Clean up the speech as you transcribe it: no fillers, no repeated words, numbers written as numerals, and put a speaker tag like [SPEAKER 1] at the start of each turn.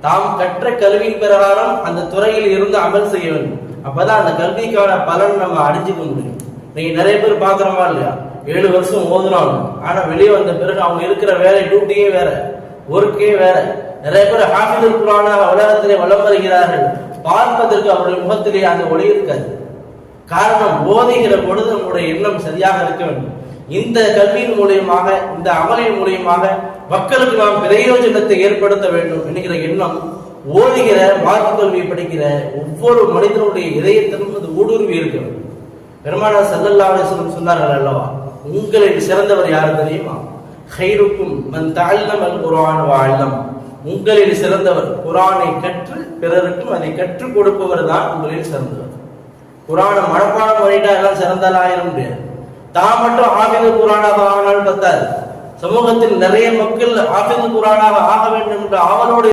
[SPEAKER 1] தாம் கற்ற கல்வியின் பிரகாரம் அந்த துறையில் இருந்து அமல் செய்ய வேண்டும். அப்பதான் அந்த கல்விக்கான பலன் நம்ம அடைஞ்சிக்க முடியும். நீங்க நிறைய பேர் பாக்குறோமா இல்லையா, 7 வருஷம் ஓதுறாங்க, ஆனா வெளியே வந்த பிறகு அவங்க இருக்கிற வேலை டியூட்டியே வேற, ஒர்க்கே வேற. நிறைய பேர் ஹாஃபிதுல் குர்ஆனாக உலகத்திலே வலம் வருகிறார்கள், பார்ப்பதற்கு அவருடைய முகத்திலே அந்த ஒளி இருக்காது. காரணம், ஓதுகிற பொழுது நம்முடைய எண்ணம் சரியாக இருக்க வேண்டும். இந்த கல்வியின் மூலியமாக, இந்த அமலின் மூலியமாக மக்களுக்கு நாம் பிரயோஜனத்தை ஏற்படுத்த வேண்டும் என்கிற எண்ணம் ஓதுகிற மார்க்க கல்வியை படிக்கிற ஒவ்வொரு மனிதனுடைய இதயத்திலும் அது ஊடுருவி இருக்கிறது. பெருமானார் ஸல்லல்லாஹு அலைஹி வஸல்லம் சொன்னார்கள் அல்லவா, உங்களில் சிறந்தவர் யார் தெரியுமா? கைருக்கும் மன் தஅல்லமல் குர்ஆன் வ அல்லம். உங்களில் சிறந்தவர் குர்ஆனை கற்று பிறருக்கும் அதை கற்றுக் கொடுப்பவர் தான் உங்களில் சிறந்தவர். குர்ஆனை மனப்பாடம் பண்ணிட்டா எல்லாம் சிறந்தால் ஆயிர முடியாது. தான் மட்டும் ஹாஃபிதுல் குர்ஆனாக ஆனாலும் பத்தாது. சமூகத்தில் நிறைய மக்கள் ஹாஃபிதுல் குர்ஆனாக ஆக வேண்டும் என்ற ஆவலோடு